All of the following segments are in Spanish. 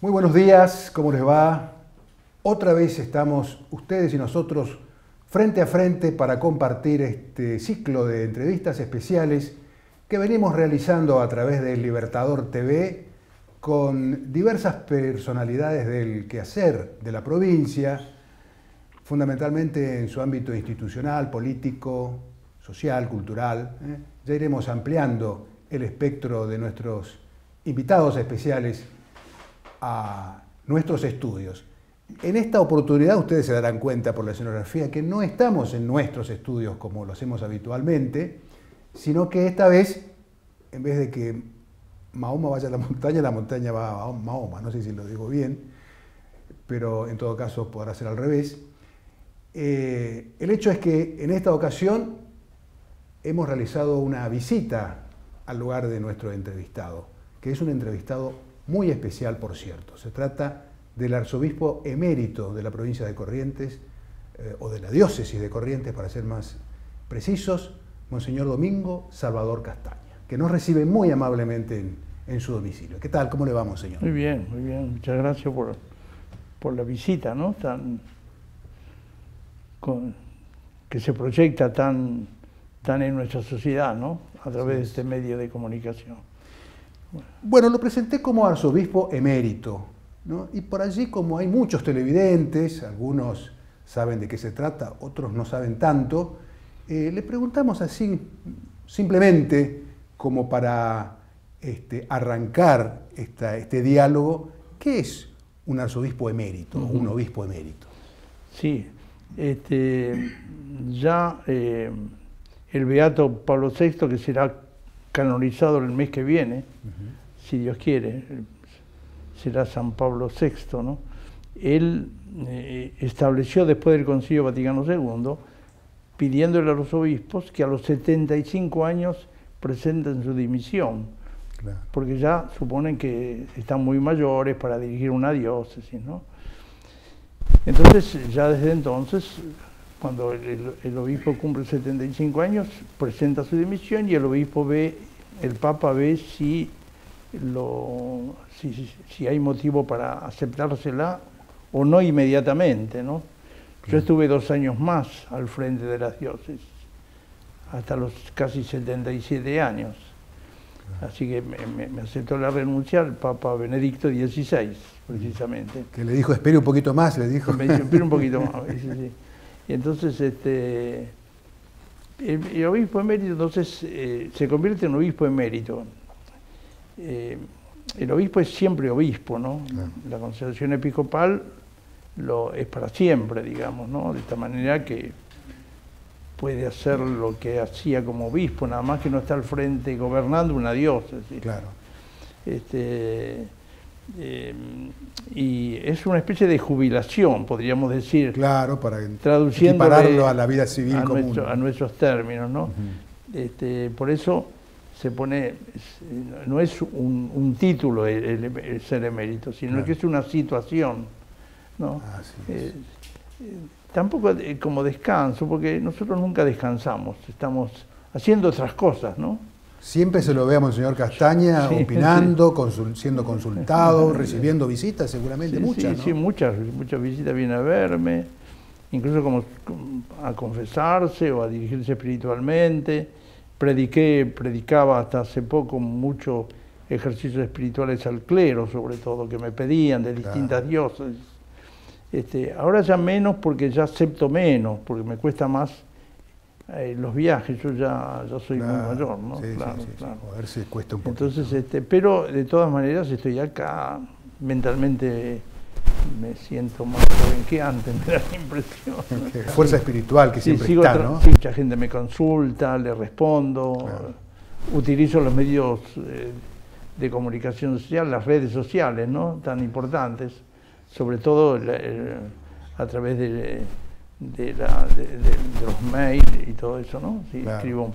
Muy buenos días, ¿cómo les va? Otra vez estamos ustedes y nosotros frente a frente para compartir este ciclo de entrevistas especiales que venimos realizando a través del Libertador TV con diversas personalidades del quehacer de la provincia, fundamentalmente en su ámbito institucional, político, social, cultural. Ya iremos ampliando el espectro de nuestros invitados especiales a nuestros estudios. En esta oportunidad ustedes se darán cuenta por la escenografía que no estamos en nuestros estudios como lo hacemos habitualmente, sino que esta vez, en vez de que Mahoma vaya a la montaña va a Mahoma, no sé si lo digo bien, pero en todo caso podrá ser al revés. El hecho es que en esta ocasión hemos realizado una visita al lugar de nuestro entrevistado, que es un entrevistado muy especial, por cierto. Se trata del arzobispo emérito de la provincia de Corrientes, o de la diócesis de Corrientes, para ser más precisos, Monseñor Domingo Salvador Castaña, que nos recibe muy amablemente en su domicilio. ¿Qué tal? ¿Cómo le va, Monseñor? Muy bien, muy bien. Muchas gracias por la visita, ¿no? Que se proyecta tan en nuestra sociedad, ¿no? A través de este medio de comunicación. Bueno, lo presenté como arzobispo emérito, ¿no? Y por allí, como hay muchos televidentes, algunos saben de qué se trata, otros no saben tanto, le preguntamos así, simplemente como para arrancar este diálogo, ¿qué es un arzobispo emérito o un obispo emérito? Sí, ya el beato Pablo VI, que será canonizado el mes que viene, si Dios quiere, será San Pablo VI, ¿no? Él estableció después del Concilio Vaticano II, pidiéndole a los obispos que a los 75 años presenten su dimisión, claro, porque ya suponen que están muy mayores para dirigir una diócesis, ¿no? Entonces, ya desde entonces, cuando el obispo cumple 75 años, presenta su dimisión y el Papa ve si hay motivo para aceptársela o no inmediatamente, ¿no? Yo estuve 2 años más al frente de las diócesis, hasta los casi 77 años. Así que me aceptó la renuncia el Papa Benedicto XVI, precisamente. Que le dijo, espere un poquito más, le dijo. Me dijo, espere un poquito más, sí. Y entonces el obispo emérito entonces se convierte en obispo emérito. El obispo es siempre obispo, ¿no? Claro. La consagración episcopal es para siempre, digamos, ¿no? De esta manera que puede hacer lo que hacía como obispo, nada más que no está al frente gobernando una diócesis. Claro. Y es una especie de jubilación, podríamos decir. Claro, para equipararlo a la vida civil común. A nuestros términos, ¿no? Por eso se pone, no es un título el ser emérito, sino claro, que es una situación, ¿no? Tampoco como descanso, porque nosotros nunca descansamos, estamos haciendo otras cosas, ¿no? Siempre se lo ve a Monseñor Castaña, sí, opinando, sí, siendo consultado, recibiendo visitas, seguramente sí, muchas, sí, ¿no? Sí, muchas visitas vienen a verme, incluso como a confesarse o a dirigirse espiritualmente. Predicaba hasta hace poco muchos ejercicios espirituales al clero, sobre todo, que me pedían de distintas diócesis. Ahora ya menos, porque ya acepto menos, porque me cuesta más los viajes. Yo ya soy muy mayor, ¿no? Sí, claro. A ver si cuesta un poco. Entonces, pero de todas maneras estoy acá, mentalmente me siento más joven que antes, me da la impresión. Fuerza espiritual que siempre está, ¿no? Sí, mucha gente me consulta, le respondo, claro, utilizo los medios de comunicación social, las redes sociales, ¿no? Tan importantes, sobre todo a través de los mails y todo eso, ¿no? Sí, claro.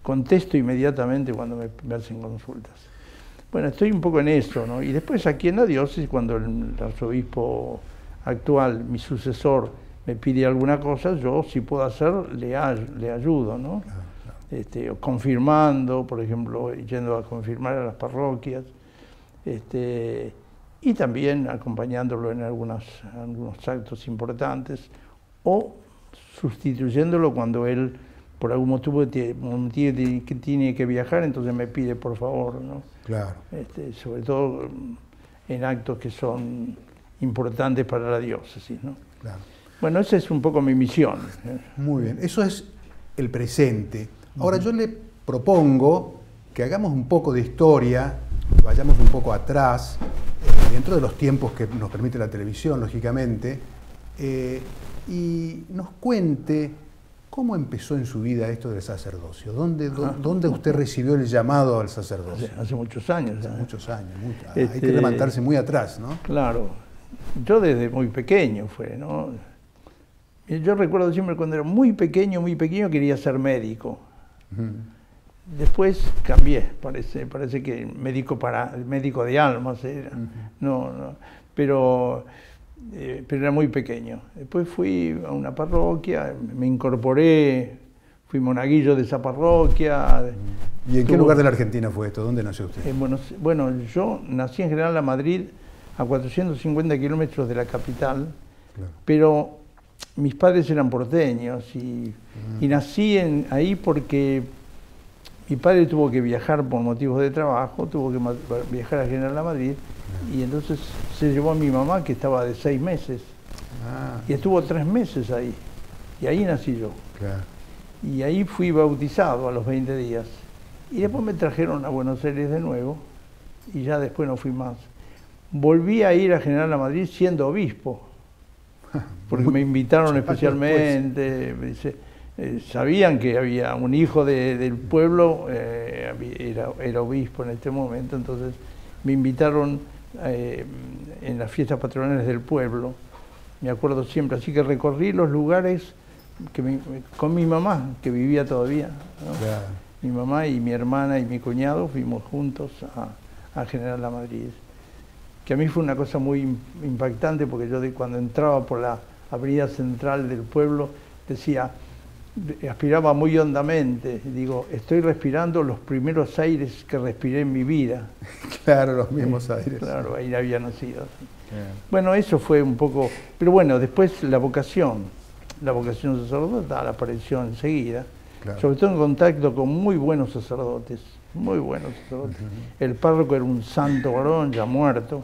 Contesto inmediatamente cuando me hacen consultas. Bueno, estoy un poco en eso, ¿no? Y después aquí en la diócesis, cuando el arzobispo actual, mi sucesor, me pide alguna cosa, yo, si puedo hacer, le ayudo, ¿no? Claro. Confirmando, por ejemplo, yendo a confirmar a las parroquias, y también acompañándolo en algunos actos importantes o sustituyéndolo cuando él por algún motivo tiene que viajar, entonces me pide por favor, ¿no? Claro. Sobre todo en actos que son importantes para la diócesis, ¿no? Claro. Bueno, esa es un poco mi misión. Muy bien, eso es el presente. Ahora yo le propongo que hagamos un poco de historia, vayamos un poco atrás, dentro de los tiempos que nos permite la televisión, lógicamente, y nos cuente cómo empezó en su vida esto del sacerdocio. ¿Dónde usted recibió el llamado al sacerdocio? Hace muchos años. Hace muchos años. Hay que remontarse muy atrás, ¿no? Claro. Yo desde muy pequeño fue, ¿no? Yo recuerdo siempre cuando era muy pequeño quería ser médico. Después cambié, parece que médico de almas era. Pero era muy pequeño. Después fui a una parroquia, me incorporé, fui monaguillo de esa parroquia. ¿Y en qué lugar de la Argentina fue esto? ¿Dónde nació usted? Bueno, yo nací en General La Madrid, a 450 kilómetros de la capital, claro. Pero mis padres eran porteños y nací ahí porque mi padre tuvo que viajar por motivos de trabajo, tuvo que viajar a General La Madrid, y entonces se llevó a mi mamá, que estaba de 6 meses, y estuvo 3 meses ahí, y ahí nací yo. Claro. Y ahí fui bautizado a los 20 días, y después me trajeron a Buenos Aires de nuevo, y ya después no fui más. Volví a ir a General La Madrid siendo obispo, porque me invitaron especialmente, sabían que había un hijo del pueblo, era obispo en este momento, entonces me invitaron en las fiestas patronales del pueblo, me acuerdo siempre, así que recorrí los lugares con mi mamá, que vivía todavía, ¿no? Claro. Mi mamá y mi hermana y mi cuñado fuimos juntos a General La Madrid, que a mí fue una cosa muy impactante, porque yo cuando entraba por la avenida central del pueblo decía, aspiraba muy hondamente, digo, estoy respirando los primeros aires que respiré en mi vida. Claro, los mismos aires. Claro, ahí había nacido. Bueno, eso fue un poco, pero bueno, después la vocación sacerdotal apareció enseguida, claro. Sobre todo en contacto con muy buenos sacerdotes. El párroco era un santo varón ya muerto.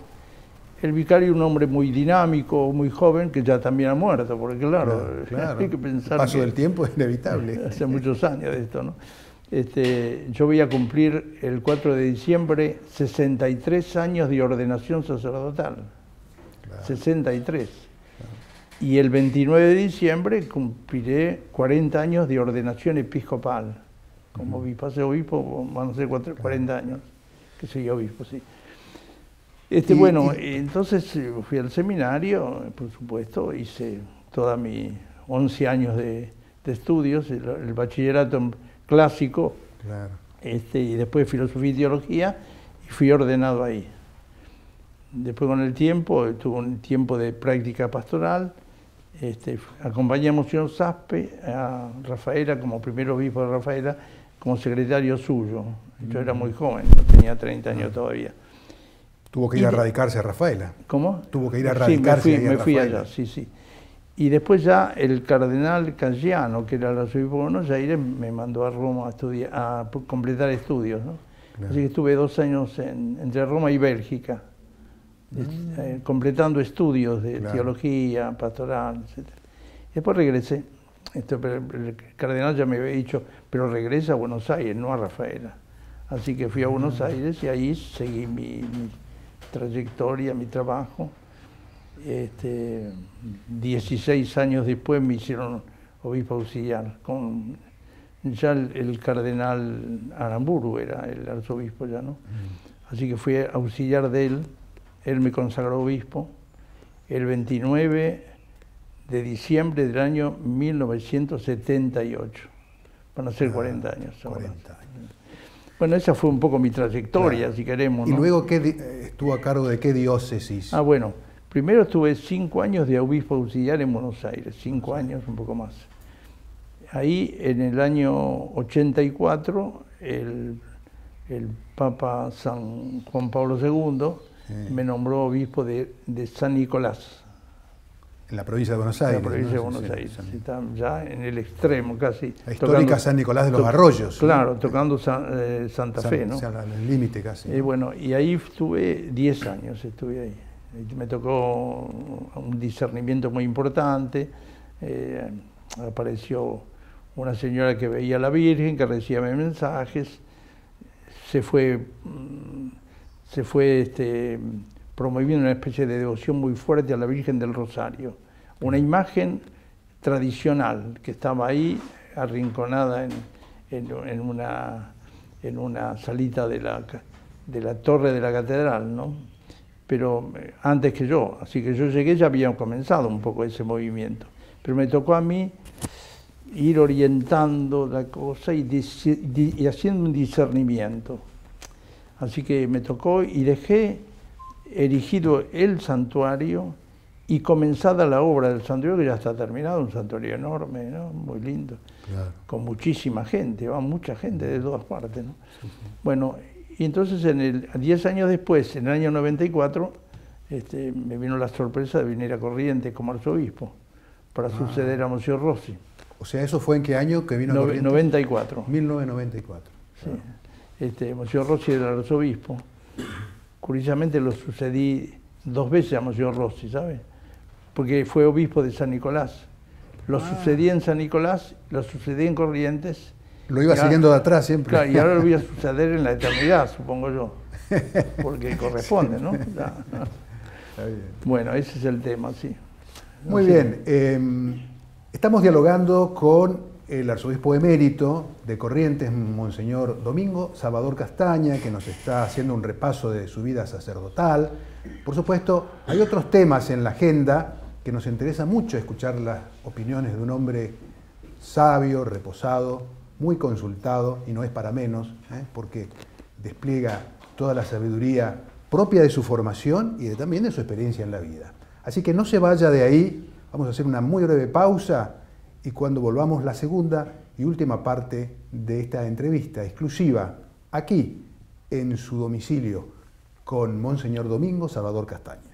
El vicario un hombre muy dinámico, muy joven, que ya también ha muerto, porque claro. Hay que pensar el paso del tiempo es inevitable. Hace muchos años de esto, ¿no? Yo voy a cumplir el 4 de diciembre 63 años de ordenación sacerdotal. Claro. 63. Claro. Y el 29 de diciembre cumpliré 40 años de ordenación episcopal. Como pasé obispo, van a ser 40 años que soy obispo, sí. Bueno, entonces fui al seminario, por supuesto, hice toda mis 11 años de estudios, el bachillerato clásico, claro. Y después filosofía y teología, y fui ordenado ahí. Después con el tiempo, tuve un tiempo de práctica pastoral, acompañé a Monseñor Saspe, a Rafaela, como primer obispo de Rafaela, como secretario suyo. Yo era muy joven, no tenía 30 años todavía. Tuvo que ir a radicarse a Rafaela. ¿Cómo? Tuvo que ir a radicarse me fui allá, sí. Y después ya el cardenal Caggiano, que era el arzobispo de Buenos Aires, me mandó a Roma a completar estudios, ¿no? Claro. Así que estuve 2 años entre Roma y Bélgica, completando estudios de teología, pastoral, etc. Después regresé. Pero el cardenal ya me había dicho, pero regresa a Buenos Aires, no a Rafaela. Así que fui a Buenos Aires y ahí seguí mi trayectoria, mi trabajo. 16 años después me hicieron obispo auxiliar, con ya el cardenal Aramburu era el arzobispo ya, ¿no? Así que fui auxiliar de él me consagró obispo el 29 de diciembre del año 1978. Van a ser 40 años. 40 años. Bueno, esa fue un poco mi trayectoria, si queremos, ¿no? ¿Y luego estuvo a cargo de qué diócesis? Bueno, primero estuve 5 años de obispo auxiliar en Buenos Aires, 5 años, un poco más. Ahí, en el año 84, el Papa San Juan Pablo II me nombró obispo de San Nicolás. En la provincia de Buenos Aires. En la provincia de Buenos Aires. Está ya en el extremo casi. La histórica San Nicolás de los Arroyos. Claro, tocando Santa Fe, ¿no? El límite casi. Bueno, y ahí estuve 10 años, estuve ahí. Me tocó un discernimiento muy importante. Apareció una señora que veía a la Virgen, que recibía mensajes. Se fue promoviendo una especie de devoción muy fuerte a la Virgen del Rosario. Una imagen tradicional que estaba ahí, arrinconada en una salita de la torre de la catedral, ¿no? Pero antes que yo, así que yo llegué, ya había comenzado un poco ese movimiento. Pero me tocó a mí ir orientando la cosa y haciendo un discernimiento. Así que me tocó y dejé erigido el santuario y comenzada la obra del santuario, que ya está terminado, un santuario enorme, ¿no? Muy lindo, claro. Con muchísima gente, va mucha gente de todas partes, ¿no? Sí, sí. Bueno, y entonces 10 años después, en el año 94, me vino la sorpresa de venir a Corrientes como arzobispo para suceder a Monsignor Rossi. O sea, ¿eso fue en qué año que vino a Corrientes? 94. 1994. Sí. Monsignor Rossi era el arzobispo. Curiosamente lo sucedí 2 veces a Monsignor Rossi, ¿sabes? Porque fue obispo de San Nicolás. Lo sucedí en San Nicolás, lo sucedí en Corrientes. Lo iba siguiendo de atrás siempre. Claro, y ahora lo voy a suceder en la eternidad, supongo yo. Porque corresponde, ¿no? Está bien. Bueno, ese es el tema, sí. Muy bien. Estamos dialogando con el arzobispo emérito de Corrientes, Monseñor Domingo Salvador Castaña, que nos está haciendo un repaso de su vida sacerdotal. Por supuesto, hay otros temas en la agenda que nos interesa mucho escuchar las opiniones de un hombre sabio, reposado, muy consultado, y no es para menos, porque despliega toda la sabiduría propia de su formación y también de su experiencia en la vida. Así que no se vaya de ahí, vamos a hacer una muy breve pausa y cuando volvamos la segunda y última parte de esta entrevista exclusiva aquí en su domicilio con Monseñor Domingo Salvador Castaña.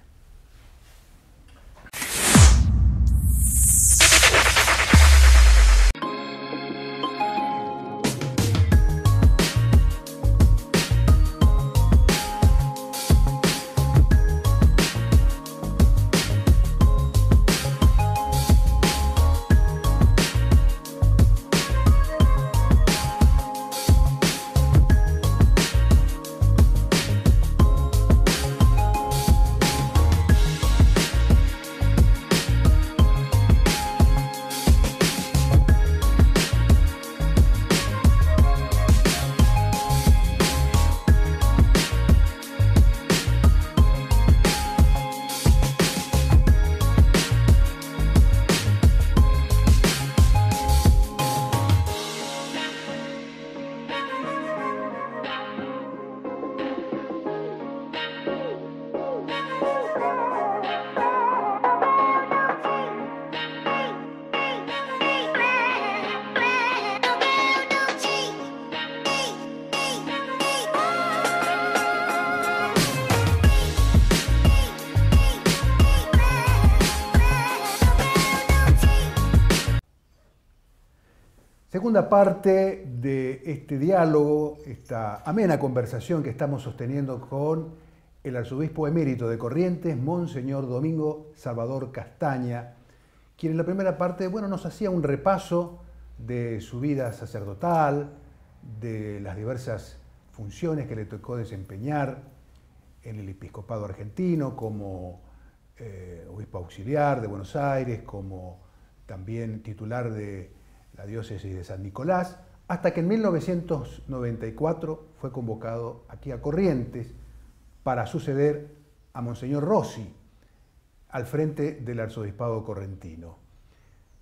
Segunda parte de este diálogo, esta amena conversación que estamos sosteniendo con el arzobispo emérito de Corrientes, Monseñor Domingo Salvador Castaña, quien en la primera parte, nos hacía un repaso de su vida sacerdotal, de las diversas funciones que le tocó desempeñar en el episcopado argentino, como obispo auxiliar de Buenos Aires, como también titular de la diócesis de San Nicolás, hasta que en 1994 fue convocado aquí a Corrientes para suceder a Monseñor Rossi al frente del arzobispado correntino.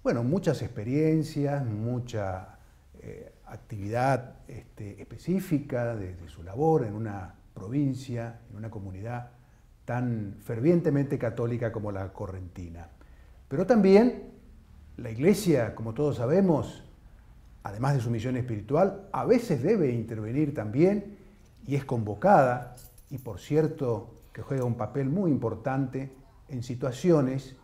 Muchas experiencias, mucha actividad específica de su labor en una provincia, en una comunidad tan fervientemente católica como la correntina. Pero también la Iglesia, como todos sabemos, además de su misión espiritual, a veces debe intervenir también y es convocada, y por cierto que que juega un papel muy importante en situaciones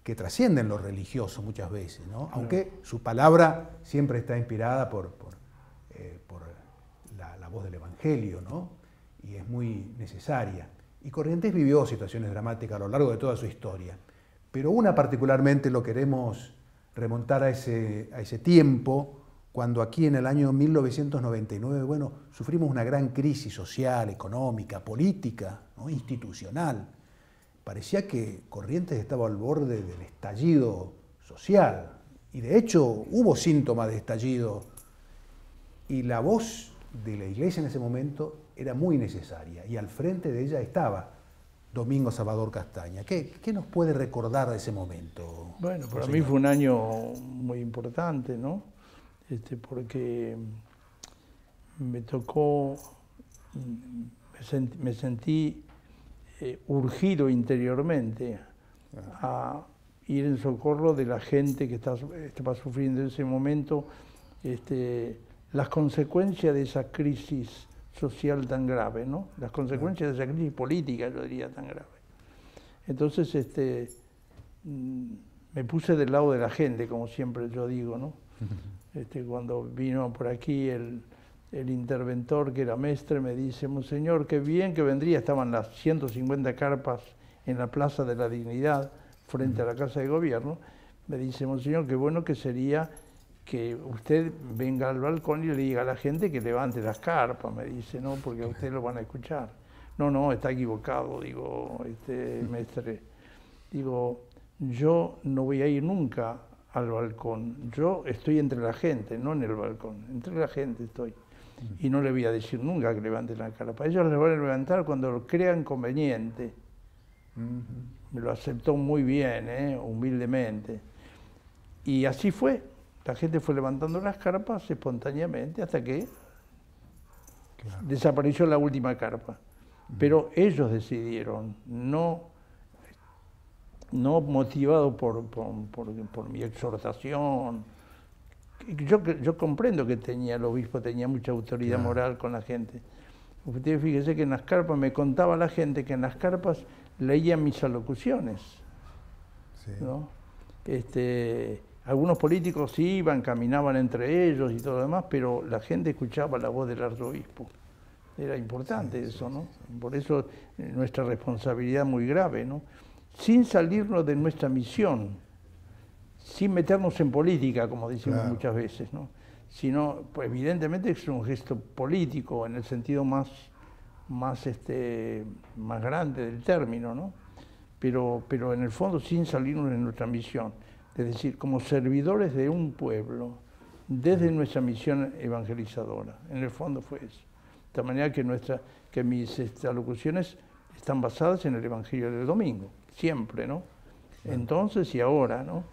que trascienden lo religioso muchas veces, ¿no? Aunque su palabra siempre está inspirada por la voz del Evangelio, ¿no? Y es muy necesaria. Y Corrientes vivió situaciones dramáticas a lo largo de toda su historia, pero una particularmente lo queremos remontar a ese tiempo, cuando aquí en el año 1999, bueno, sufrimos una gran crisis social, económica, política, ¿no? Institucional. Parecía que Corrientes estaba al borde del estallido social, y de hecho hubo síntomas de estallido, y la voz de la Iglesia en ese momento era muy necesaria, y al frente de ella estaba Domingo Salvador Castaña. ¿Qué nos puede recordar de ese momento? Bueno, para mí fue un año muy importante, ¿no? Porque me tocó, me sentí urgido interiormente a ir en socorro de la gente que estaba sufriendo en ese momento las consecuencias de esa crisis social tan grave, ¿no? Las consecuencias de esa crisis política, yo diría, tan grave. Entonces, me puse del lado de la gente, como siempre yo digo, ¿no? Cuando vino por aquí el interventor, que era Mestre, me dice: Monseñor, qué bien que vendría. Estaban las 150 carpas en la Plaza de la Dignidad, frente a la Casa de Gobierno. Me dice: Monseñor, qué bueno que sería que usted venga al balcón y le diga a la gente que levante las carpas, me dice, ¿no? Porque a usted lo van a escuchar. No, está equivocado, digo, Mestre. Digo, yo no voy a ir nunca al balcón. Yo estoy entre la gente, no en el balcón. Entre la gente estoy. Y no le voy a decir nunca que levanten la carpa. Ellos les van a levantar cuando lo crean conveniente. Me lo aceptó muy bien, humildemente. Y así fue. La gente fue levantando las carpas espontáneamente hasta que desapareció la última carpa. Pero ellos decidieron, no motivado por mi exhortación. Yo comprendo que el obispo tenía mucha autoridad moral con la gente. Ustedes fíjense que en las carpas, me contaba la gente que en las carpas leían mis alocuciones, ¿no? Algunos políticos iban, caminaban entre ellos y todo lo demás, pero la gente escuchaba la voz del arzobispo. Era importante eso, ¿no? Por eso nuestra responsabilidad muy grave, ¿no? Sin salirnos de nuestra misión, sin meternos en política, como decimos muchas veces, ¿no? Sino, pues evidentemente es un gesto político en el sentido más grande del término, ¿no? Pero en el fondo sin salirnos de nuestra misión. Es decir, como servidores de un pueblo, desde nuestra misión evangelizadora. En el fondo fue eso. De tal manera que mis alocuciones están basadas en el Evangelio del domingo, siempre, ¿no? Entonces y ahora, ¿no?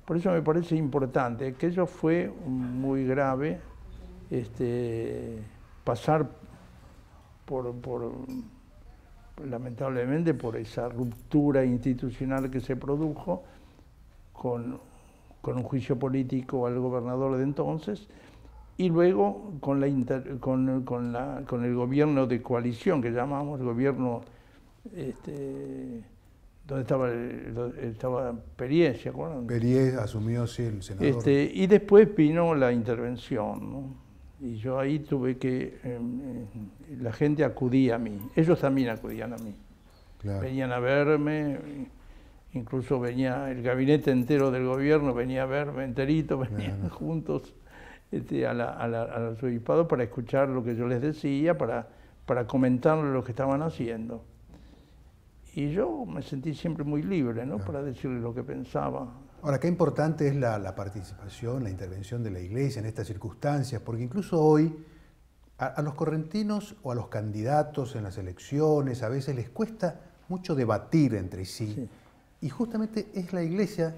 Por eso me parece importante, que eso fue muy grave, pasar lamentablemente por esa ruptura institucional que se produjo con un juicio político al gobernador de entonces, y luego con el gobierno de coalición que llamamos, el gobierno donde estaba Perier, ¿se acuerdan? Perier asumió, sí, el senador. Y después vino la intervención, ¿no? Y yo ahí tuve que, la gente acudía a mí, ellos también acudían a mí. Claro. Venían a verme, incluso venía el gabinete entero del gobierno, venía a verme enterito, venían juntos al arzobispado para escuchar lo que yo les decía, para comentarles lo que estaban haciendo. Y yo me sentí siempre muy libre, ¿no? Para decirles lo que pensaba. Ahora, qué importante es la participación, la intervención de la Iglesia en estas circunstancias, porque incluso hoy a los correntinos o a los candidatos en las elecciones a veces les cuesta mucho debatir entre sí. Y justamente es la Iglesia,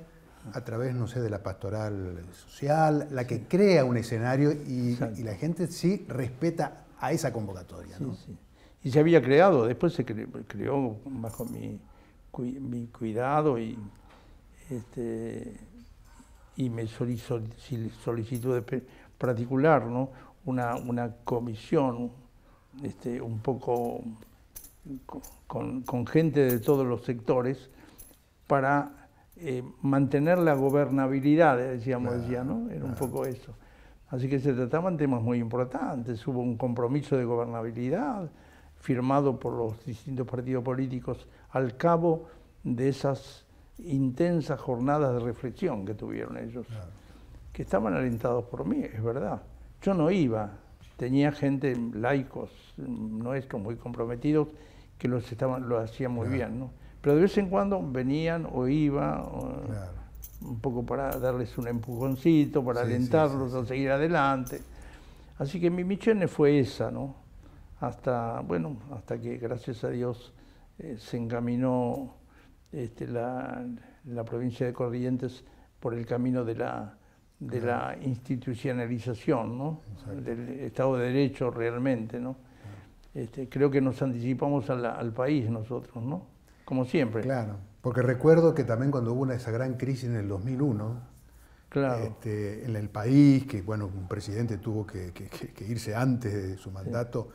a través, no sé, de la pastoral social, la que crea un escenario y la gente sí respeta a esa convocatoria, ¿no? Y se había creado, después se creó bajo mi cuidado y me solicitó de particular, ¿no? una comisión un poco con gente de todos los sectores para mantener la gobernabilidad, decíamos, ¿no? Era un poco eso. Así que se trataban temas muy importantes, hubo un compromiso de gobernabilidad firmado por los distintos partidos políticos al cabo de esas intensas jornadas de reflexión que tuvieron ellos, que estaban alentados por mí, es verdad. Yo no iba, tenía gente, laicos nuestros muy comprometidos, que lo hacían muy bien, ¿no? Pero de vez en cuando venían o iba, un poco para darles un empujoncito, para alentarlos a seguir adelante. Así que mi misión fue esa, ¿no? Hasta que gracias a Dios se encaminó la provincia de Corrientes por el camino de la institucionalización, ¿no? Del Estado de Derecho realmente, ¿no? Creo que nos anticipamos al país nosotros, ¿no? Como siempre. Claro, porque recuerdo que también cuando hubo esa gran crisis en el 2001, en el país, que bueno, un presidente tuvo que irse antes de su mandato,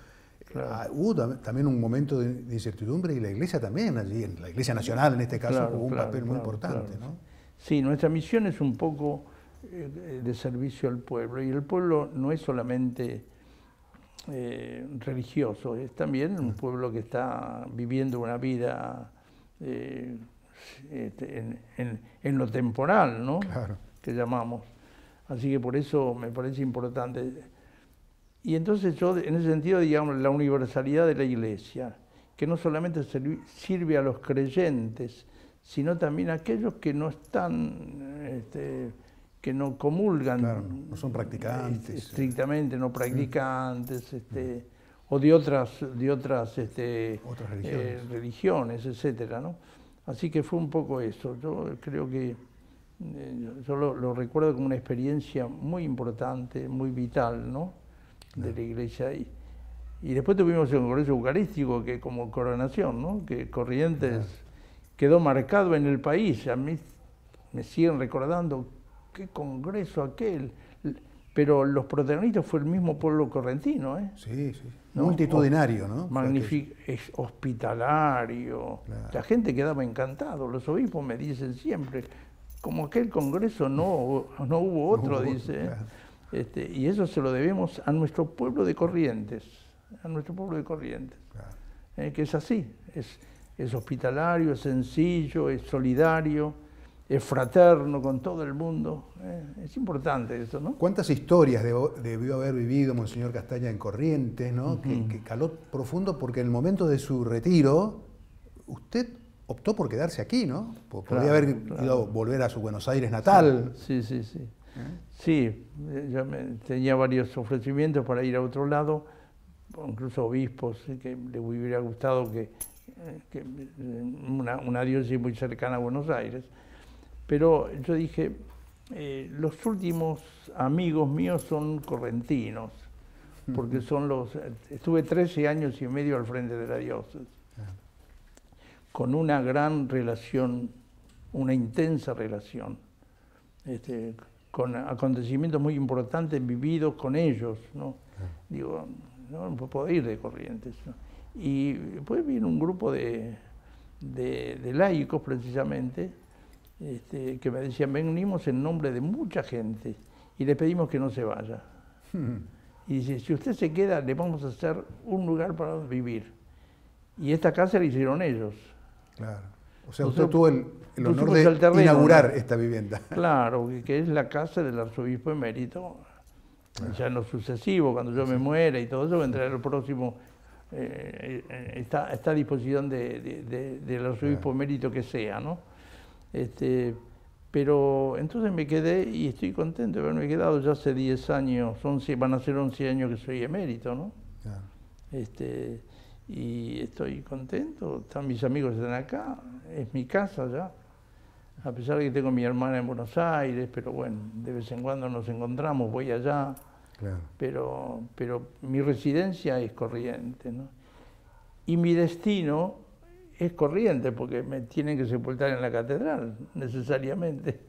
hubo también un momento de incertidumbre y la Iglesia también, allí, en la Iglesia Nacional en este caso, jugó un papel muy importante, ¿no? Sí, nuestra misión es un poco de servicio al pueblo, y el pueblo no es solamente religioso, es también un pueblo que está viviendo una vida en lo temporal, ¿no? Claro. Que llamamos. Así que por eso me parece importante. Y entonces yo, en ese sentido, digamos, la universalidad de la Iglesia, que no solamente sirve a los creyentes, sino también a aquellos que no están, que no comulgan, no son practicantes, estrictamente no practicantes, o de otras religiones, etcétera, ¿no? Así que fue un poco eso. Yo creo que yo lo recuerdo como una experiencia muy importante, muy vital, ¿no? De la Iglesia. Y después tuvimos el Congreso Eucarístico, que como coronación, ¿no? Que Corrientes quedó marcado en el país. A mí me siguen recordando qué congreso aquel. Pero los protagonistas fue el mismo pueblo correntino, ¿eh? Sí. ¿No? Multitudinario, ¿no? Magnífico, hospitalario. La gente quedaba encantada. Los obispos me dicen siempre, como aquel congreso no hubo otro, dice. Y eso se lo debemos a nuestro pueblo de Corrientes, que es así, es hospitalario, es sencillo, es solidario, es fraterno con todo el mundo. Es importante eso, ¿no? ¿Cuántas historias debió haber vivido Monseñor Castaña en Corrientes, ¿no? Que caló profundo, porque en el momento de su retiro, usted optó por quedarse aquí, ¿no? Podría haber ido volver a su Buenos Aires natal. Sí. Sí, yo tenía varios ofrecimientos para ir a otro lado, incluso obispos, que le hubiera gustado que una diócesis muy cercana a Buenos Aires. Pero yo dije, los últimos amigos míos son correntinos, porque estuve 13 años y medio al frente de la diócesis, con una gran relación, una intensa relación, con acontecimientos muy importantes vividos con ellos, ¿no? Digo, no puedo ir de Corrientes, ¿no? Y después viene un grupo de laicos, precisamente, que me decían, venimos en nombre de mucha gente y le pedimos que no se vaya. Y dice, si usted se queda, le vamos a hacer un lugar para vivir. Y esta casa la hicieron ellos. Claro. O sea, usted tuvo el honor de inaugurar esta vivienda. Claro, que es la casa del arzobispo emérito. Ya en lo sucesivo, cuando yo me muera y todo eso, vendrá el próximo. Está a disposición del arzobispo emérito que sea, ¿no? Pero entonces me quedé y estoy contento de haberme quedado. Ya hace 10 años, van a ser 11 años que soy emérito, ¿no? Y estoy contento, mis amigos están acá, es mi casa ya, a pesar de que tengo mi hermana en Buenos Aires, pero bueno, de vez en cuando nos encontramos, voy allá, pero mi residencia es Corrientes, ¿no? Y mi destino es Corrientes, porque me tienen que sepultar en la catedral, necesariamente,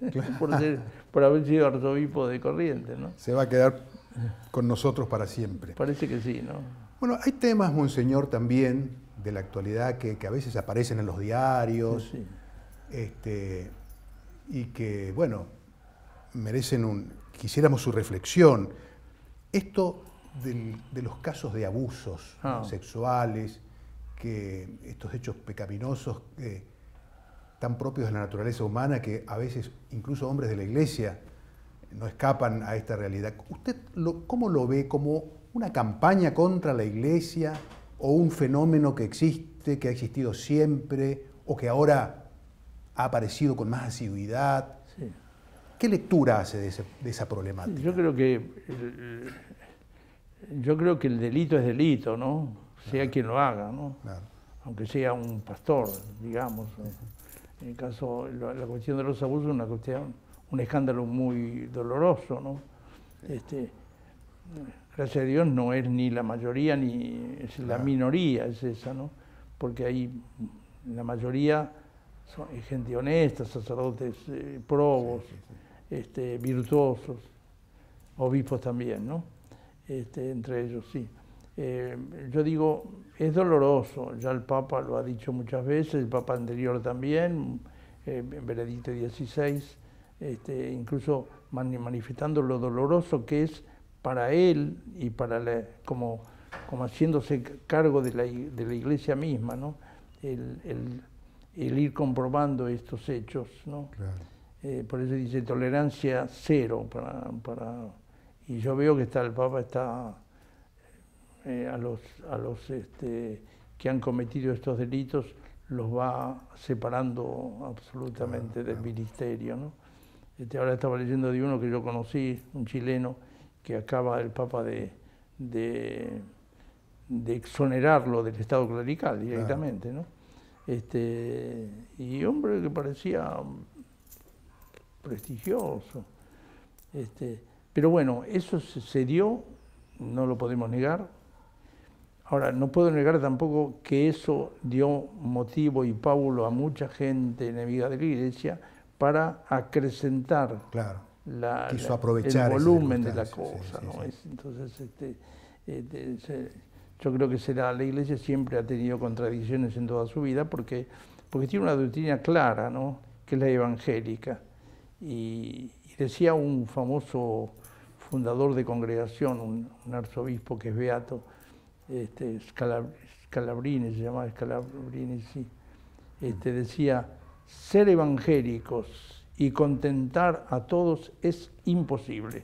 por haber sido arzobispo de Corrientes, ¿no? Se va a quedar con nosotros para siempre. Parece que sí, ¿no? Bueno, hay temas, Monseñor, también de la actualidad que a veces aparecen en los diarios, Sí. y que, bueno, merecen quisiéramos su reflexión. Esto de los casos de abusos sexuales, estos hechos pecaminosos tan propios de la naturaleza humana, que a veces incluso hombres de la Iglesia no escapan a esta realidad. ¿Usted cómo lo ve? ¿Como una campaña contra la Iglesia o un fenómeno que existe, que ha existido siempre o que ahora ha aparecido con más asiduidad? Sí. ¿Qué lectura hace de esa problemática? Yo creo que el delito es delito, ¿no? Sea quien lo haga, ¿no? Claro. Aunque sea un pastor, digamos. En el caso, la cuestión de los abusos es una cuestión, un escándalo muy doloroso, ¿no? Gracias a Dios no es ni la mayoría ni es la minoría, es esa, ¿no? Porque ahí la mayoría son gente honesta, sacerdotes probos, virtuosos, obispos también, ¿no? Entre ellos, sí. Yo digo, es doloroso, ya el Papa lo ha dicho muchas veces, el Papa anterior también, Benedicto XVI, incluso manifestando lo doloroso que es para él y para como haciéndose cargo de la Iglesia misma, ¿no? El ir comprobando estos hechos, ¿no? Claro. Por eso dice tolerancia cero y yo veo que el Papa está a los que han cometido estos delitos los va separando absolutamente del ministerio, ¿no? Ahora estaba leyendo de uno que yo conocí, un chileno, que acaba el Papa de exonerarlo del estado clerical directamente, ¿no? Y hombre que parecía prestigioso. Pero bueno, eso se dio, no lo podemos negar. Ahora, no puedo negar tampoco que eso dio motivo y pábulo a mucha gente enemiga de la Iglesia para acrecentar quiso aprovechar el volumen de la cosa, sí, ¿no? sí. Entonces, yo creo que la Iglesia siempre ha tenido contradicciones en toda su vida porque tiene una doctrina clara, ¿no? Que es la evangélica. Y decía un famoso fundador de congregación, un arzobispo que es beato, Scalabrini, se llamaba Scalabrini, sí. Decía, ser evangélicos y contentar a todos es imposible.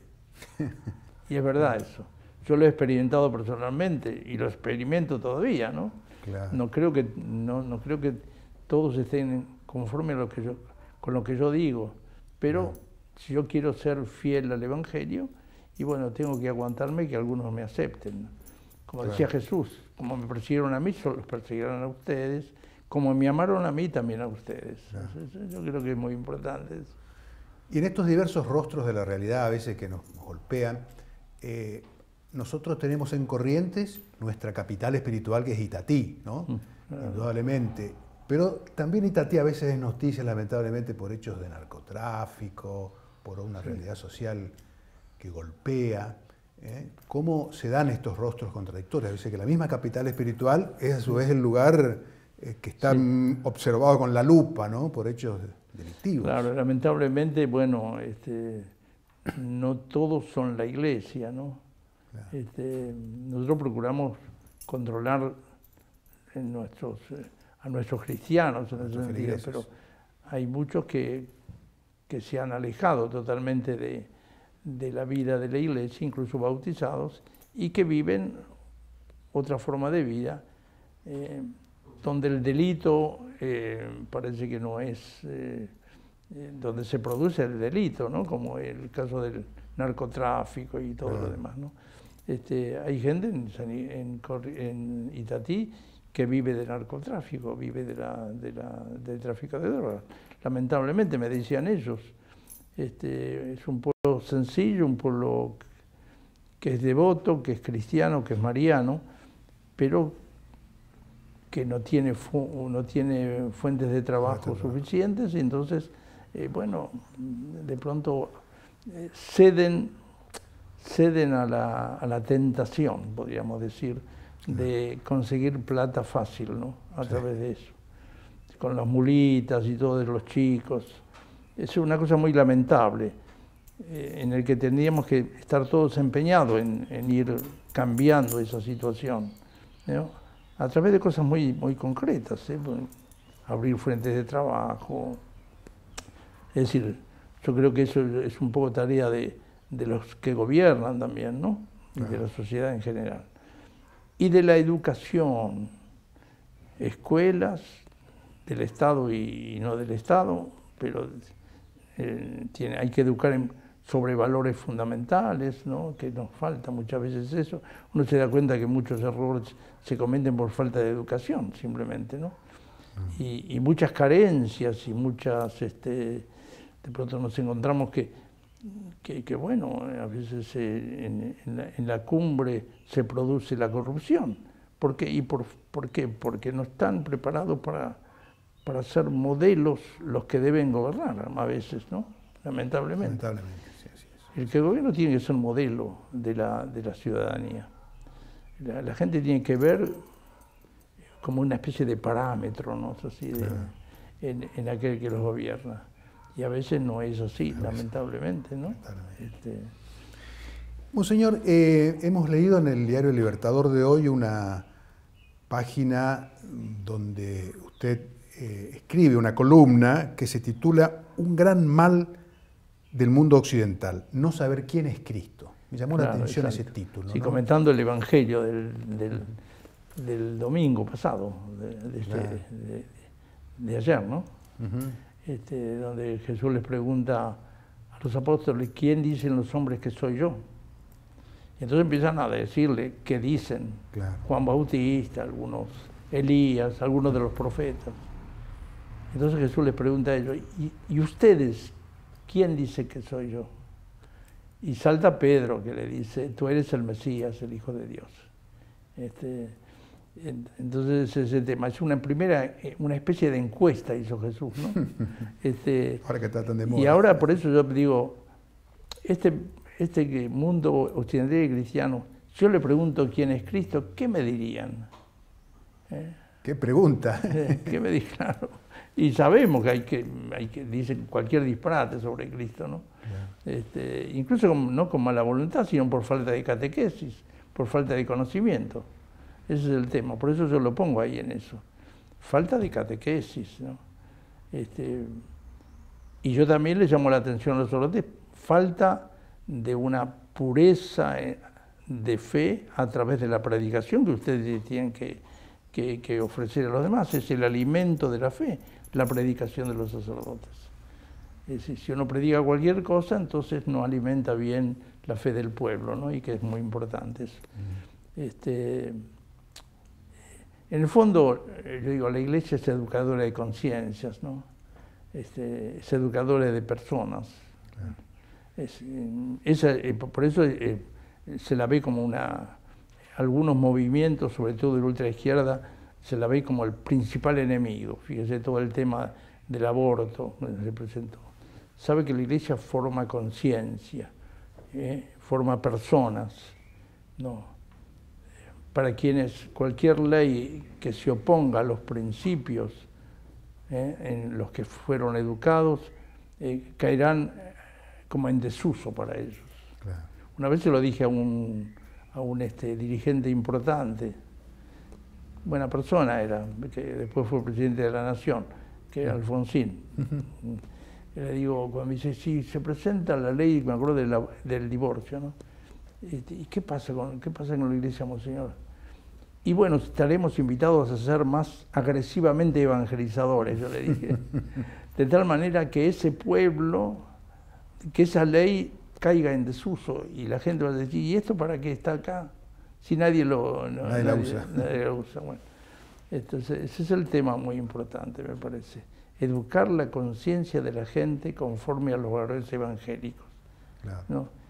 Y es verdad eso. Yo lo he experimentado personalmente y lo experimento todavía, ¿no? Claro. No creo que todos estén conformes con lo que yo digo, pero si yo quiero ser fiel al Evangelio, y bueno, tengo que aguantarme que algunos me acepten, ¿no? Como decía Jesús, como me persiguieron a mí, los persiguieron a ustedes, como me amaron a mí, también a ustedes. Claro. Yo creo que es muy importante eso. Y en estos diversos rostros de la realidad, a veces que nos golpean, nosotros tenemos en Corrientes nuestra capital espiritual, que es Itatí, ¿no? Claro. Indudablemente. Pero también Itatí a veces es noticia, lamentablemente, por hechos de narcotráfico, por una realidad social que golpea. ¿Cómo se dan estos rostros contradictorios? A veces que la misma capital espiritual es a su vez el lugar que está observado con la lupa, ¿no? Por hechos delictivos. Claro, lamentablemente, bueno, no todos son la Iglesia, ¿no? Claro. Nosotros procuramos controlar a nuestros cristianos en ese sentido, pero hay muchos que se han alejado totalmente de la vida de la Iglesia, incluso bautizados, y que viven otra forma de vida, donde el delito parece que no es donde se produce el delito, ¿no? Como el caso del narcotráfico y todo lo demás, ¿no? Hay gente en Itatí que vive de narcotráfico, vive del tráfico de drogas. Lamentablemente, me decían ellos, es un pueblo sencillo, un pueblo que es devoto, que es cristiano, que es mariano, pero que no tiene fuentes de trabajo suficientes, y entonces, bueno, de pronto ceden a la tentación, podríamos decir, de conseguir plata fácil, ¿no? A través de eso. Con las mulitas y todo de los chicos. Es una cosa muy lamentable, en el que tendríamos que estar todos empeñados en ir cambiando esa situación, ¿no? A través de cosas muy, muy concretas, ¿eh? Abrir frentes de trabajo. Es decir, yo creo que eso es un poco tarea de los que gobiernan también, ¿no? Y de la sociedad en general. Y de la educación, escuelas del Estado y no del Estado, pero hay que educar sobre valores fundamentales, ¿no? Que nos falta muchas veces eso. Uno se da cuenta que muchos errores se cometen por falta de educación, simplemente, ¿no? Y muchas carencias y muchas, de pronto nos encontramos que bueno, a veces en la cumbre se produce la corrupción. ¿Por qué? ¿Por qué? Porque no están preparados para ser modelos los que deben gobernar, a veces, ¿no? Lamentablemente. Lamentablemente, sí, así es. El que gobierno tiene que ser modelo de la ciudadanía. La gente tiene que ver como una especie de parámetro, ¿no? Así en aquel que los gobierna. Y a veces no es así, lamentablemente, ¿no? Monseñor, hemos leído en el diario El Libertador de hoy una página donde usted escribe una columna que se titula Un gran mal del mundo occidental, no saber quién es Cristo. Me llamó la atención ese título. Sí, ¿no? comentando el Evangelio del domingo pasado, de ayer, ¿no? Donde Jesús les pregunta a los apóstoles, ¿quién dicen los hombres que soy yo? Y entonces empiezan a decirle qué dicen. Claro. Juan Bautista, algunos Elías, algunos de los profetas. Entonces Jesús les pregunta a ellos, ¿y ustedes quién dice que soy yo? Y salta Pedro, que le dice, tú eres el Mesías, el Hijo de Dios. Entonces ese tema es una especie de encuesta hizo Jesús, ¿no? Ahora que tratan de moda. Y ahora por eso yo digo, este mundo occidental y cristiano, yo le pregunto quién es Cristo, ¿qué me dirían? ¿Qué pregunta? ¿Qué me dirían? Claro. Y sabemos que dicen cualquier disparate sobre Cristo, ¿no? Yeah. Incluso no con mala voluntad, sino por falta de catequesis, por falta de conocimiento. Ese es el tema, por eso yo lo pongo ahí en eso. Falta de catequesis, ¿no? Y yo también le llamo la atención a los sacerdotes, falta de una pureza de fe a través de la predicación que ustedes tienen que ofrecer a los demás. Es el alimento de la fe, la predicación de los sacerdotes. Es decir, si uno predica cualquier cosa, entonces no alimenta bien la fe del pueblo, ¿no? Y que es muy importante eso. En el fondo, yo digo, la Iglesia es educadora de conciencias, ¿no? Es educadora de personas. Claro. Por eso se la ve como algunos movimientos, sobre todo de la ultraizquierda, se la ve como el principal enemigo. Fíjese todo el tema del aborto que se presentó. Sabe que la Iglesia forma conciencia, forma personas, ¿no? Para quienes cualquier ley que se oponga a los principios en los que fueron educados, caerán como en desuso para ellos. Claro. Una vez se lo dije a un dirigente importante, buena persona era, que después fue presidente de la Nación, que era Alfonsín. Y le digo, cuando me dice, si se presenta la ley, me acuerdo del divorcio, ¿no? ¿Y qué pasa con la Iglesia, Monseñor? Y bueno, estaremos invitados a ser más agresivamente evangelizadores, yo le dije. De tal manera que ese pueblo, que esa ley caiga en desuso y la gente va a decir, ¿y esto para qué está acá? Si nadie la usa. Nadie la usa. Bueno, entonces, ese es el tema muy importante, me parece. Educar la conciencia de la gente conforme a los valores evangélicos. Claro. ¿No?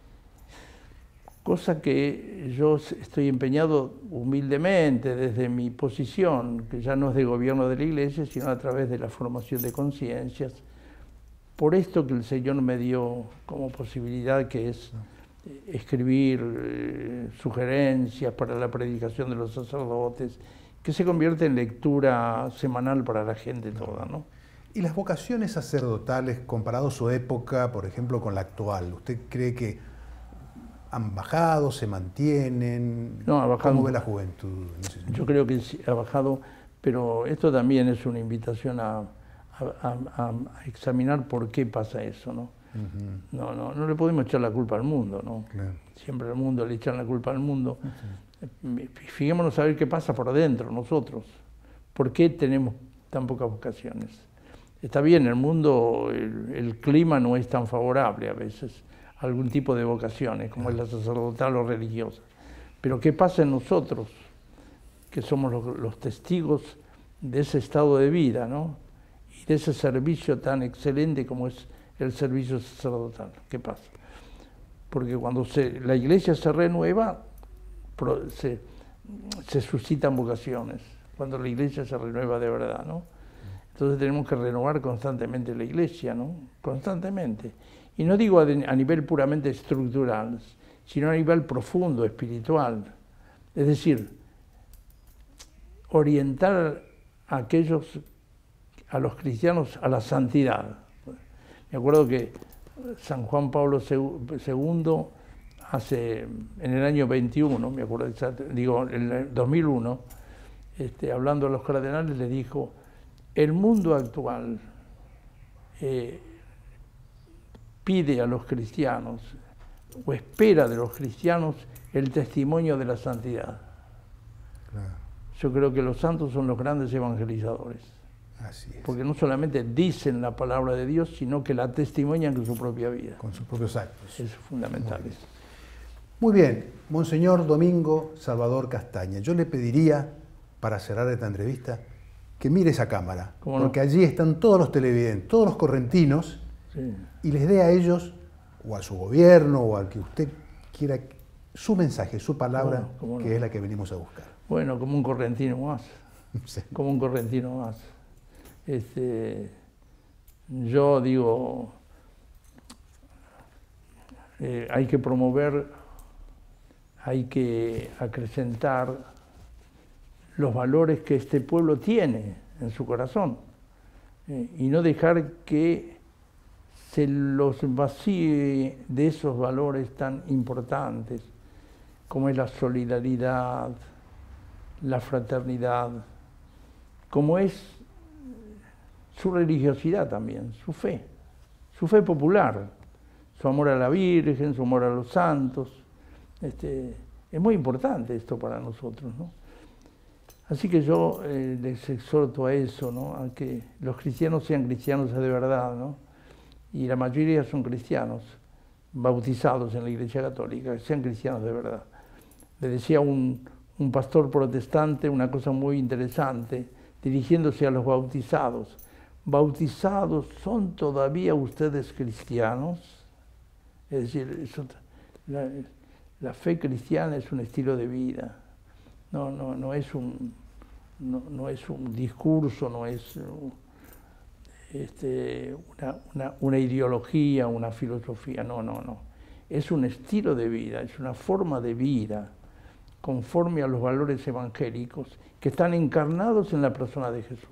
Cosa que yo estoy empeñado humildemente desde mi posición, que ya no es de gobierno de la Iglesia, sino a través de la formación de conciencias, por esto que el Señor me dio como posibilidad, que es escribir sugerencias para la predicación de los sacerdotes, que se convierte en lectura semanal para la gente toda, ¿no? ¿Y las vocaciones sacerdotales, comparado su época, por ejemplo, con la actual, usted cree que han bajado, se mantienen? No, ha bajado. ¿Cómo ve la juventud en ese sentido? Yo creo que sí, ha bajado, pero esto también es una invitación a examinar por qué pasa eso, ¿no? No le podemos echar la culpa al mundo, ¿no? Claro. Siempre al mundo le echan la culpa al mundo. Fijémonos a ver qué pasa por adentro nosotros. ¿Por qué tenemos tan pocas vocaciones? Está bien, el mundo, el clima no es tan favorable a veces a algún tipo de vocaciones, como es la sacerdotal o religiosa. Pero ¿qué pasa en nosotros, que somos los testigos de ese estado de vida, ¿no? Y de ese servicio tan excelente como es el servicio sacerdotal? ¿Qué pasa? Porque cuando la iglesia se renueva, se suscitan vocaciones, cuando la iglesia se renueva de verdad, ¿no? Entonces tenemos que renovar constantemente la iglesia, ¿no? Constantemente. Y no digo a nivel puramente estructural, sino a nivel profundo, espiritual. Es decir, orientar a los cristianos a la santidad. Me acuerdo que San Juan Pablo II, en el año 21, me acuerdo digo, en el 2001, hablando a los cardenales, les dijo: el mundo actual pide a los cristianos, o espera de los cristianos, el testimonio de la santidad. Claro. Yo creo que los santos son los grandes evangelizadores. Así es. Porque no solamente dicen la palabra de Dios, sino que la testimonian con su propia vida. Con sus propios actos. Eso es fundamental. Muy bien, Monseñor Domingo Salvador Castaña, yo le pediría, para cerrar esta entrevista, que mire esa cámara, porque allí están todos los televidentes, todos los correntinos, sí, y les dé a ellos, o a su gobierno, o al que usted quiera, su mensaje, su palabra, que es la que venimos a buscar. Bueno, como un correntino más, sí, como un correntino más. Yo digo, hay que promover, hay que acrecentar los valores que este pueblo tiene en su corazón, y no dejar que se los vacíe de esos valores tan importantes como es la solidaridad, la fraternidad, como es su religiosidad también, su fe popular, su amor a la Virgen, su amor a los santos. Es muy importante esto para nosotros, ¿no? Así que yo les exhorto a eso, ¿no? A que los cristianos sean cristianos de verdad, ¿no? Y la mayoría son cristianos, bautizados en la Iglesia Católica, que sean cristianos de verdad. Le decía un pastor protestante una cosa muy interesante, dirigiéndose a los bautizados. ¿Bautizados son todavía ustedes cristianos? Es decir, la fe cristiana es un estilo de vida. No es un discurso, no es una ideología, una filosofía, no. Es un estilo de vida, es una forma de vida conforme a los valores evangélicos que están encarnados en la persona de Jesús.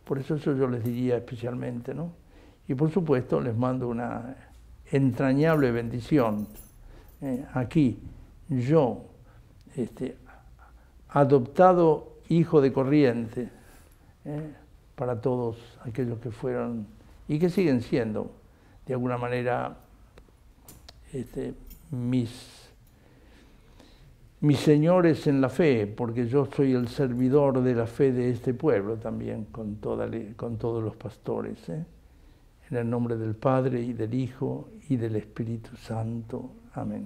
Por eso yo les diría especialmente, ¿no? Y por supuesto les mando una entrañable bendición. Aquí, yo, adoptado hijo de Corrientes, para todos aquellos que fueron y que siguen siendo, de alguna manera, mis señores en la fe, porque yo soy el servidor de la fe de este pueblo también, con todos los pastores. En el nombre del Padre, y del Hijo, y del Espíritu Santo. Amén.